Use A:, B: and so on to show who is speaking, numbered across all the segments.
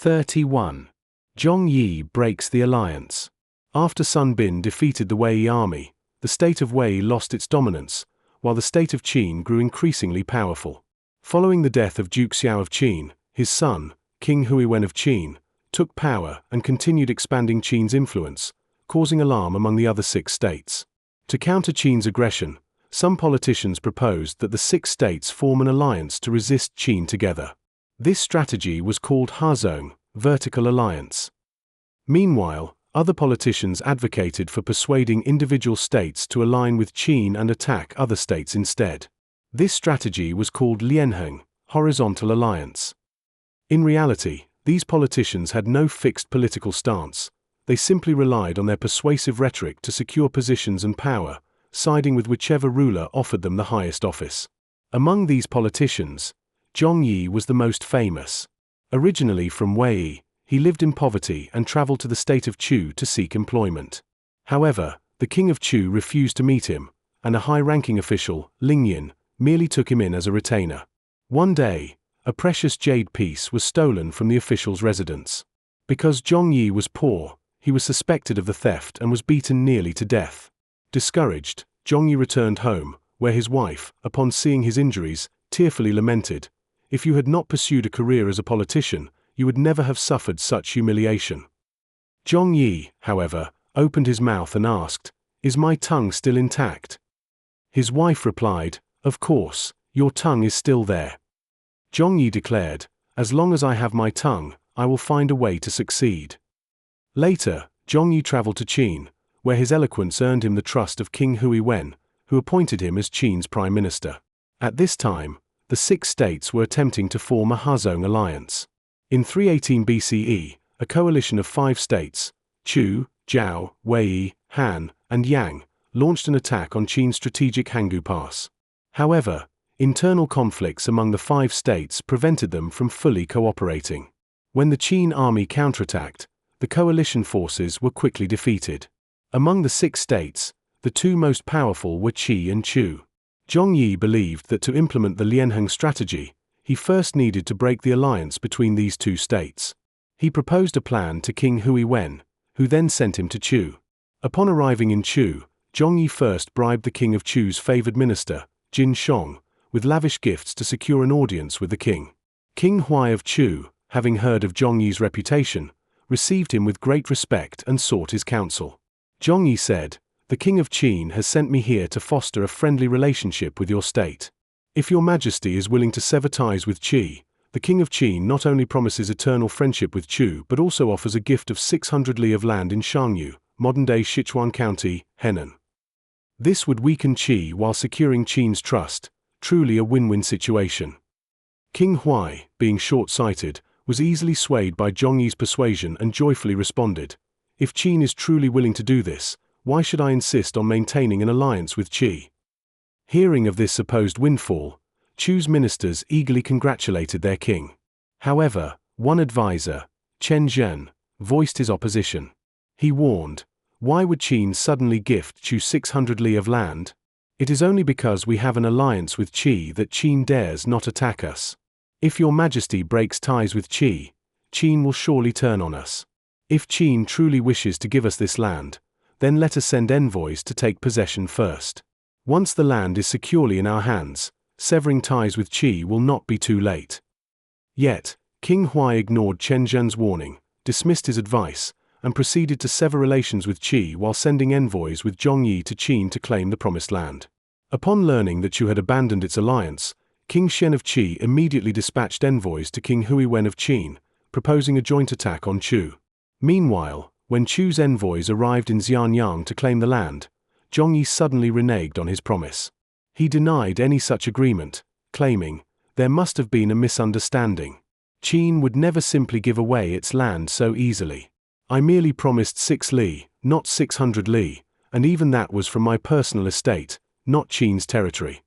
A: 31. Zhong Yi breaks the alliance. After Sun Bin defeated the Wei army, the state of Wei lost its dominance, while the state of Qin grew increasingly powerful. Following the death of Duke Xiao of Qin, his son, King Huiwen of Qin, took power and continued expanding Qin's influence, causing alarm among the other 6 states. To counter Qin's aggression, some politicians proposed that the 6 states form an alliance to resist Qin together. This strategy was called Hazong, vertical alliance. Meanwhile, other politicians advocated for persuading individual states to align with Qin and attack other states instead. This strategy was called Lianheng, horizontal alliance. In reality, these politicians had no fixed political stance. They simply relied on their persuasive rhetoric to secure positions and power, siding with whichever ruler offered them the highest office. Among these politicians, Zhong Yi was the most famous. Originally from Wei, he lived in poverty and traveled to the state of Chu to seek employment. However, the king of Chu refused to meet him, and a high-ranking official, Ling Yin, merely took him in as a retainer. One day, a precious jade piece was stolen from the official's residence. Because Zhong Yi was poor, he was suspected of the theft and was beaten nearly to death. Discouraged, Zhong Yi returned home, where his wife, upon seeing his injuries, tearfully lamented, "If you had not pursued a career as a politician, you would never have suffered such humiliation." Zhong Yi, however, opened his mouth and asked, "Is my tongue still intact?" His wife replied, "Of course, your tongue is still there." Zhong Yi declared, "As long as I have my tongue, I will find a way to succeed." Later, Zhong Yi traveled to Qin, where his eloquence earned him the trust of King Huiwen, who appointed him as Qin's prime minister. At this time, the 6 states were attempting to form a Hazong alliance. In 318 BCE, a coalition of 5 states, Chu, Zhao, Wei, Han, and Yang, launched an attack on Qin's strategic Hangu Pass. However, internal conflicts among the 5 states prevented them from fully cooperating. When the Qin army counterattacked, the coalition forces were quickly defeated. Among the 6 states, the 2 most powerful were Qi and Chu. Zhong Yi believed that to implement the Lianheng strategy, he first needed to break the alliance between these 2 states. He proposed a plan to King Huiwen, who then sent him to Chu. Upon arriving in Chu, Zhong Yi first bribed the king of Chu's favored minister, Jin Shong, with lavish gifts to secure an audience with the king. King Huai of Chu, having heard of Zhong Yi's reputation, received him with great respect and sought his counsel. Zhong Yi said, "The king of Qin has sent me here to foster a friendly relationship with your state. If your majesty is willing to sever ties with Qi, the king of Qin not only promises eternal friendship with Chu but also offers a gift of 600 li of land in Shangyu, modern-day Sichuan County, Henan. This would weaken Qi while securing Qin's trust, truly a win-win situation." King Huai, being short-sighted, was easily swayed by Zhong Yi's persuasion and joyfully responded, "If Qin is truly willing to do this, why should I insist on maintaining an alliance with Qi?" Hearing of this supposed windfall, Chu's ministers eagerly congratulated their king. However, one advisor, Chen Zhen, voiced his opposition. He warned, "Why would Qin suddenly gift Chu 600 li of land? It is only because we have an alliance with Qi that Qin dares not attack us. If your majesty breaks ties with Qi, Qin will surely turn on us. If Qin truly wishes to give us this land, then let us send envoys to take possession first. Once the land is securely in our hands, severing ties with Qi will not be too late." Yet, King Huai ignored Chen Zhen's warning, dismissed his advice, and proceeded to sever relations with Qi while sending envoys with Zhong Yi to Qin to claim the promised land. Upon learning that Chu had abandoned its alliance, King Shen of Qi immediately dispatched envoys to King Huiwen of Qin, proposing a joint attack on Chu. Meanwhile, when Chu's envoys arrived in Xianyang to claim the land, Zhong Yi suddenly reneged on his promise. He denied any such agreement, claiming, "There must have been a misunderstanding. Qin would never simply give away its land so easily. I merely promised 6 li, not 600 li, and even that was from my personal estate, not Qin's territory."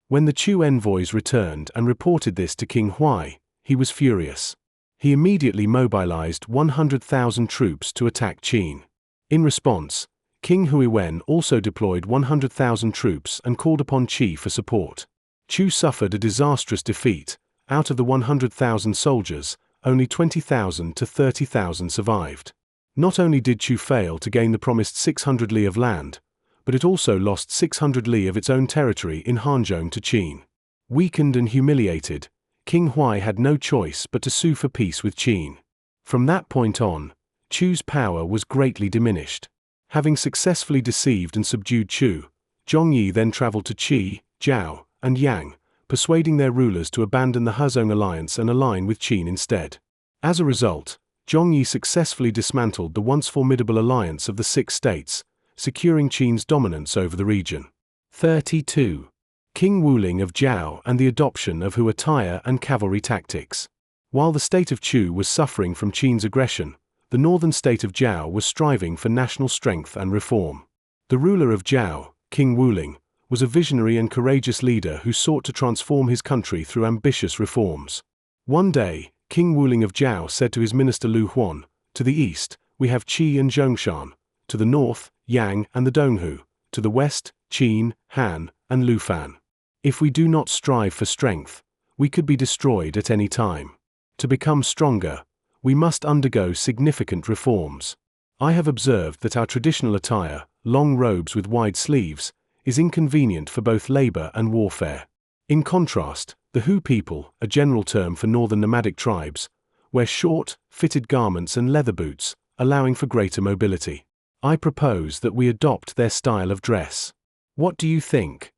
A: When the Chu envoys returned and reported this to King Huai, he was furious. He immediately mobilized 100,000 troops to attack Qin. In response, King Huiwen also deployed 100,000 troops and called upon Qi for support. Chu suffered a disastrous defeat. Out of the 100,000 soldiers, only 20,000 to 30,000 survived. Not only did Chu fail to gain the promised 600 li of land, but it also lost 600 li of its own territory in Hanzhong to Qin. Weakened and humiliated, King Huai had no choice but to sue for peace with Qin. From that point on, Chu's power was greatly diminished. Having successfully deceived and subdued Chu, Zhongyi then traveled to Qi, Zhao, and Yang, persuading their rulers to abandon the Hezong alliance and align with Qin instead. As a result, Zhongyi successfully dismantled the once formidable alliance of the Six States, securing Qin's dominance over the region. 32. King Wuling of Zhao and the adoption of Hu attire and cavalry tactics. While the state of Chu was suffering from Qin's aggression, the northern state of Zhao was striving for national strength and reform. The ruler of Zhao, King Wuling, was a visionary and courageous leader who sought to transform his country through ambitious reforms. One day, King Wuling of Zhao said to his minister Lu Huan, "To the east, we have Qi and Zhongshan; to the north, Yang and the Donghu; to the west, Qin, Han, and Lufan. If we do not strive for strength, we could be destroyed at any time. To become stronger, we must undergo significant reforms. I have observed that our traditional attire, long robes with wide sleeves, is inconvenient for both labor and warfare. In contrast, the Hu people, a general term for northern nomadic tribes, wear short, fitted garments and leather boots, allowing for greater mobility. I propose that we adopt their style of dress. What do you think?"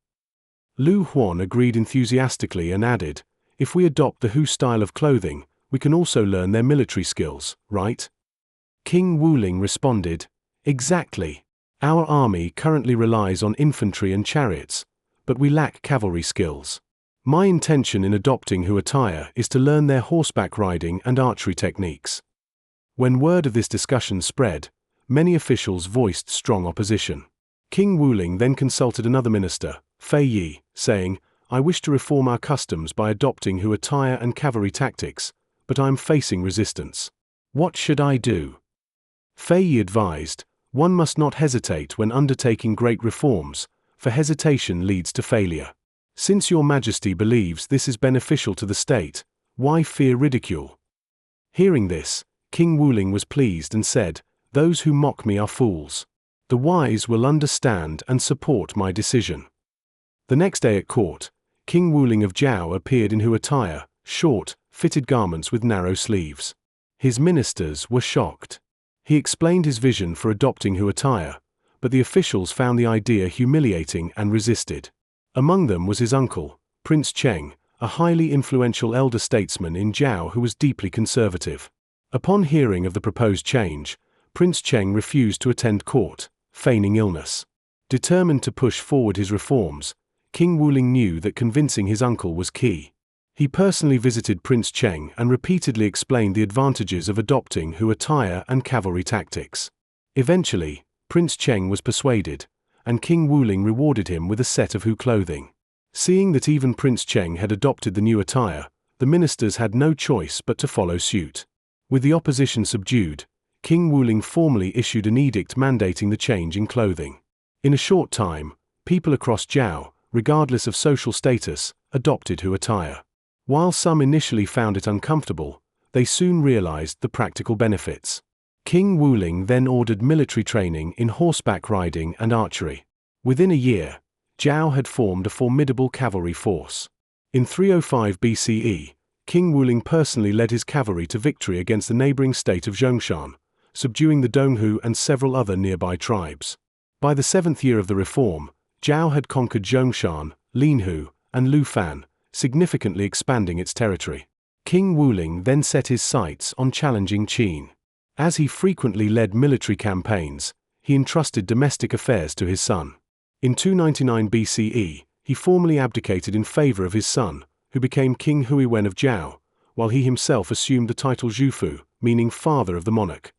A: Lu Huan agreed enthusiastically and added, "If we adopt the Hu style of clothing, we can also learn their military skills, right?" King Wuling responded, "Exactly. Our army currently relies on infantry and chariots, but we lack cavalry skills. My intention in adopting Hu attire is to learn their horseback riding and archery techniques." When word of this discussion spread, many officials voiced strong opposition. King Wuling then consulted another minister, Fei Yi, saying, "I wish to reform our customs by adopting Hu attire and cavalry tactics, but I am facing resistance. What should I do?" Fei Yi advised, "One must not hesitate when undertaking great reforms, for hesitation leads to failure. Since your majesty believes this is beneficial to the state, why fear ridicule?" Hearing this, King Wuling was pleased and said, "Those who mock me are fools. The wise will understand and support my decision." The next day at court, King Wuling of Zhao appeared in Hu attire, short, fitted garments with narrow sleeves. His ministers were shocked. He explained his vision for adopting Hu attire, but the officials found the idea humiliating and resisted. Among them was his uncle, Prince Cheng, a highly influential elder statesman in Zhao who was deeply conservative. Upon hearing of the proposed change, Prince Cheng refused to attend court, feigning illness. Determined to push forward his reforms, King Wuling knew that convincing his uncle was key. He personally visited Prince Cheng and repeatedly explained the advantages of adopting Hu attire and cavalry tactics. Eventually, Prince Cheng was persuaded, and King Wuling rewarded him with a set of Hu clothing. Seeing that even Prince Cheng had adopted the new attire, the ministers had no choice but to follow suit. With the opposition subdued, King Wuling formally issued an edict mandating the change in clothing. In a short time, people across Zhao, regardless of social status, adopted Hu attire. While some initially found it uncomfortable, they soon realized the practical benefits. King Wuling then ordered military training in horseback riding and archery. Within a year, Zhao had formed a formidable cavalry force. In 305 BCE, King Wuling personally led his cavalry to victory against the neighboring state of Zhongshan, subduing the Donghu and several other nearby tribes. By the 7th year of the reform, Zhao had conquered Zhongshan, Linhu, and Lufan, significantly expanding its territory. King Wuling then set his sights on challenging Qin. As he frequently led military campaigns, he entrusted domestic affairs to his son. In 299 BCE, he formally abdicated in favor of his son, who became King Huiwen of Zhao, while he himself assumed the title Zhufu, meaning father of the monarch.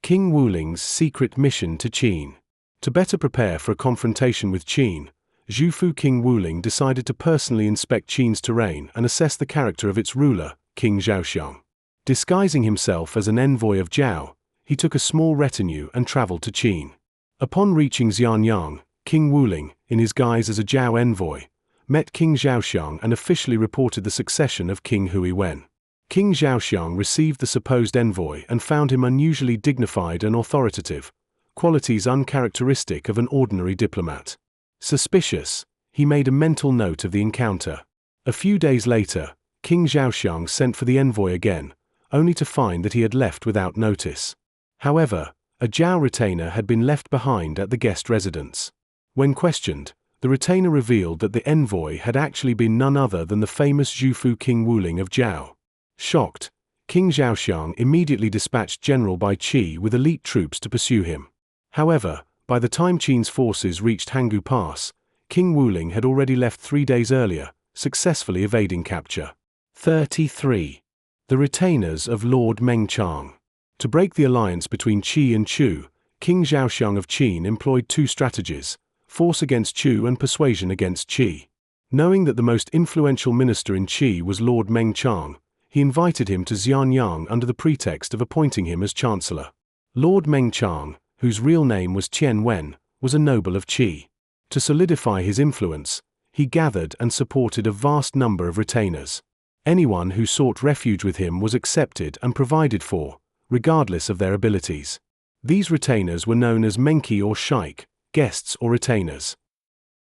A: King Wuling's secret mission to Qin. To better prepare for a confrontation with Qin, Zhufu King Wuling decided to personally inspect Qin's terrain and assess the character of its ruler, King Zhaoxiang. Disguising himself as an envoy of Zhao, he took a small retinue and traveled to Qin. Upon reaching Xianyang, King Wuling, in his guise as a Zhao envoy, met King Zhaoxiang and officially reported the succession of King Huiwen. King Zhaoxiang received the supposed envoy and found him unusually dignified and authoritative, qualities uncharacteristic of an ordinary diplomat. Suspicious, he made a mental note of the encounter. A few days later, King Zhaoxiang sent for the envoy again, only to find that he had left without notice. However, a Zhao retainer had been left behind at the guest residence. When questioned, the retainer revealed that the envoy had actually been none other than the famous Zhufu King Wuling of Zhao. Shocked, King Zhaoxiang immediately dispatched General Bai Qi with elite troops to pursue him. However, by the time Qin's forces reached Hangu Pass, King Wuling had already left 3 days earlier, successfully evading capture. 33. The retainers of Lord Mengqiang. To break the alliance between Qi and Chu, King Zhaoxiang of Qin employed 2 strategies: force against Chu and persuasion against Qi. Knowing that the most influential minister in Qi was Lord Mengqiang, he invited him to Xianyang under the pretext of appointing him as chancellor. Lord Mengqiang, whose real name was Qian Wen, was a noble of Qi. To solidify his influence, he gathered and supported a vast number of retainers. Anyone who sought refuge with him was accepted and provided for, regardless of their abilities. These retainers were known as Menqi or Shaik, guests or retainers.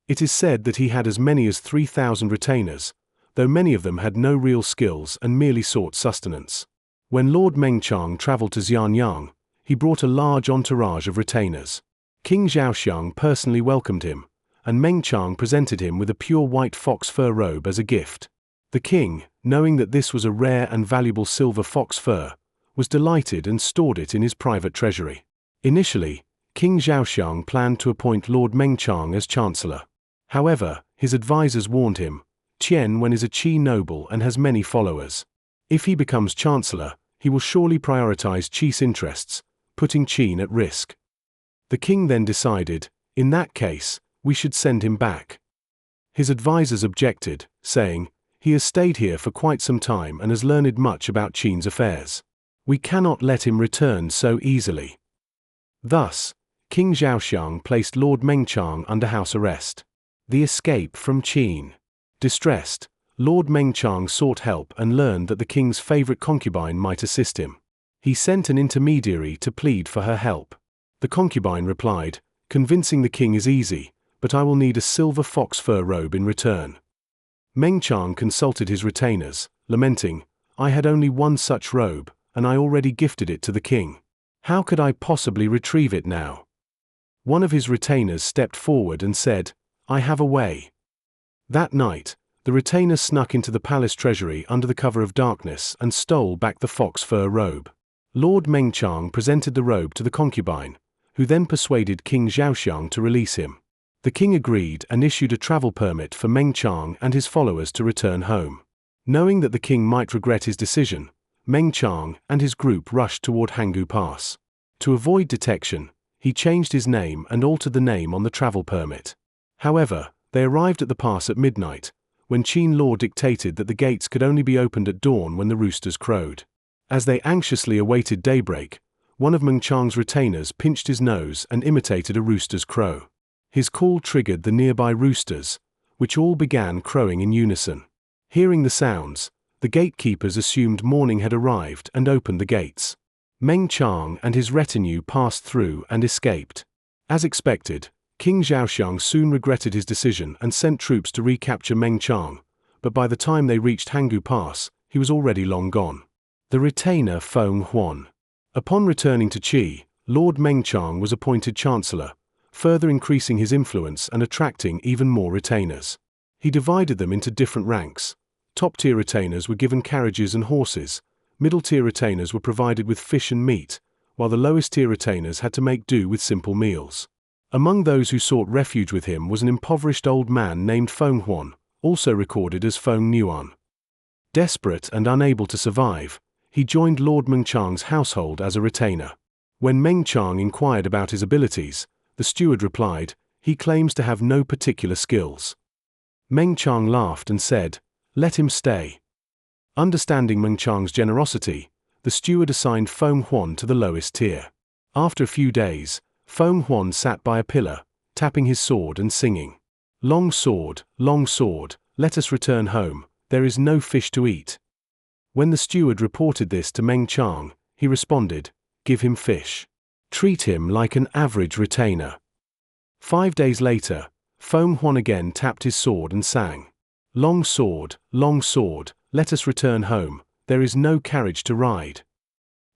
A: It is said that he had as many as 3,000 retainers, though many of them had no real skills and merely sought sustenance. When Lord Mengqiang traveled to Xianyang, he brought a large entourage of retainers. King Zhaoxiang personally welcomed him, and Mengqiang presented him with a pure white fox fur robe as a gift. The king, knowing that this was a rare and valuable silver fox fur, was delighted and stored it in his private treasury. Initially, King Zhaoxiang planned to appoint Lord Mengqiang as chancellor. However, his advisors warned him, Qian Wen is a Qi noble and has many followers. If he becomes chancellor, he will surely prioritize Qi's interests, putting Qin at risk. The king then decided, in that case, we should send him back. His advisors objected, saying, he has stayed here for quite some time and has learned much about Qin's affairs. We cannot let him return so easily. Thus, King Zhaoxiang placed Lord Mengqiang under house arrest. The escape from Qin. Distressed, Lord Mengqiang sought help and learned that the king's favorite concubine might assist him. He sent an intermediary to plead for her help. The concubine replied, convincing the king is easy, but I will need a silver fox fur robe in return. Mengqiang consulted his retainers, lamenting, I had only one such robe, and I already gifted it to the king. How could I possibly retrieve it now? One of his retainers stepped forward and said, I have a way. That night, the retainer snuck into the palace treasury under the cover of darkness and stole back the fox fur robe. Lord Mengqiang presented the robe to the concubine, who then persuaded King Zhaoxiang to release him. The king agreed and issued a travel permit for Mengqiang and his followers to return home. Knowing that the king might regret his decision, Mengqiang and his group rushed toward Hangu Pass. To avoid detection, he changed his name and altered the name on the travel permit. However, they arrived at the pass at midnight, when Qin law dictated that the gates could only be opened at dawn when the roosters crowed. As they anxiously awaited daybreak, one of Mengqiang's retainers pinched his nose and imitated a rooster's crow. His call triggered the nearby roosters, which all began crowing in unison. Hearing the sounds, the gatekeepers assumed morning had arrived and opened the gates. Mengqiang and his retinue passed through and escaped. As expected, King Zhaoxiang soon regretted his decision and sent troops to recapture Mengqiang, but by the time they reached Hangu Pass, he was already long gone. The retainer Feng Huan. Upon returning to Qi, Lord Mengqiang was appointed chancellor, further increasing his influence and attracting even more retainers. He divided them into different ranks. Top-tier retainers were given carriages and horses, middle-tier retainers were provided with fish and meat, while the lowest-tier retainers had to make do with simple meals. Among those who sought refuge with him was an impoverished old man named Feng Huan, also recorded as Feng Nuan. Desperate and unable to survive, he joined Lord Mengqiang's household as a retainer. When Mengqiang inquired about his abilities, the steward replied, he claims to have no particular skills. Mengqiang laughed and said, let him stay. Understanding Mengqiang's generosity, the steward assigned Feng Huan to the lowest tier. After a few days, Feng Huan sat by a pillar, tapping his sword and singing, long sword, let us return home, there is no fish to eat. When the steward reported this to Meng Chang, he responded, "Give him fish. Treat him like an average retainer." 5 days later, Feng Huan again tapped his sword and sang, long sword, let us return home, there is no carriage to ride."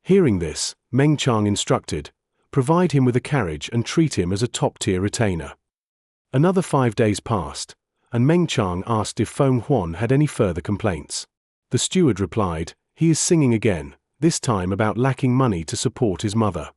A: Hearing this, Meng Chang instructed, "Provide him with a carriage and treat him as a top-tier retainer." Another 5 days passed, and Meng Chang asked if Feng Huan had any further complaints. The steward replied, "He is singing again, this time about lacking money to support his mother."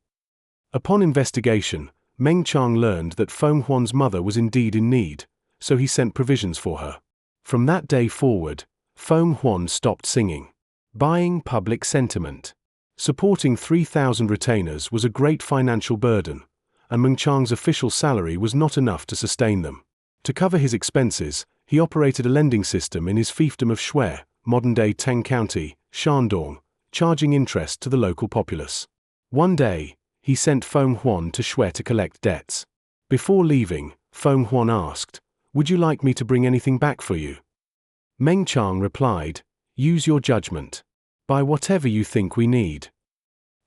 A: Upon investigation, Meng Chang learned that Feng Huan's mother was indeed in need, so he sent provisions for her. From that day forward, Feng Huan stopped singing. Buying public sentiment. Supporting 3,000 retainers was a great financial burden, and Meng Chang's official salary was not enough to sustain them. To cover his expenses, he operated a lending system in his fiefdom of Shui, modern-day Teng County, Shandong, charging interest to the local populace. One day, he sent Feng Huan to Shui to collect debts. Before leaving, Feng Huan asked, "Would you like me to bring anything back for you?" Meng Chang replied, "Use your judgment. Buy whatever you think we need."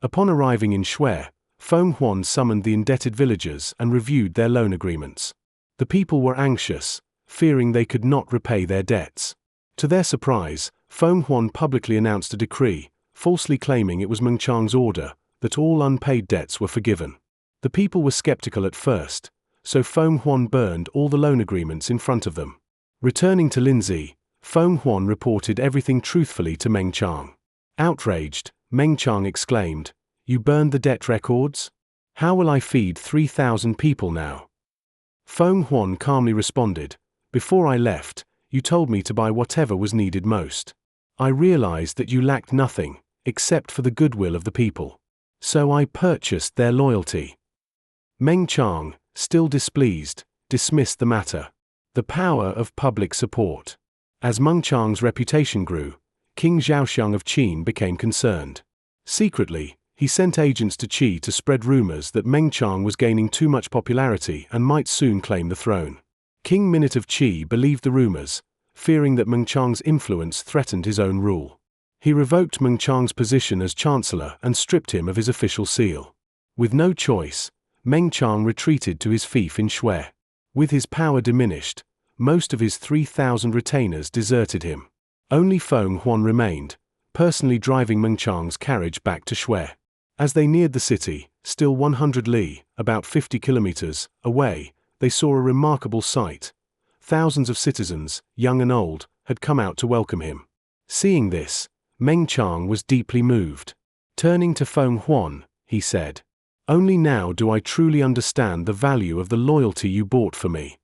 A: Upon arriving in Shui, Feng Huan summoned the indebted villagers and reviewed their loan agreements. The people were anxious, fearing they could not repay their debts. To their surprise, Feng Huan publicly announced a decree, falsely claiming it was Meng Chang's order, that all unpaid debts were forgiven. The people were skeptical at first, so Feng Huan burned all the loan agreements in front of them. Returning to Linzi, Feng Huan reported everything truthfully to Meng Chang. Outraged, Meng Chang exclaimed, "You burned the debt records? How will I feed 3,000 people now?" Feng Huan calmly responded, "Before I left, you told me to buy whatever was needed most. I realized that you lacked nothing, except for the goodwill of the people. So I purchased their loyalty." Meng Chang, still displeased, dismissed the matter. The power of public support. As Meng Chang's reputation grew, King Zhaoxiang of Qin became concerned. Secretly, he sent agents to Qi to spread rumors that Meng Chang was gaining too much popularity and might soon claim the throne. King Minute of Qi believed the rumors, fearing that Meng Chang's influence threatened his own rule. He revoked Meng Chang's position as chancellor and stripped him of his official seal. With no choice, Meng Chang retreated to his fief in Shui. With his power diminished, most of his 3,000 retainers deserted him. Only Feng Huan remained, personally driving Meng Chang's carriage back to Shui. As they neared the city, still 100 li, about 50 kilometers, away, they saw a remarkable sight. Thousands of citizens, young and old, had come out to welcome him. Seeing this, Meng Chang was deeply moved. Turning to Feng Huan, he said, "Only now do I truly understand the value of the loyalty you bought for me.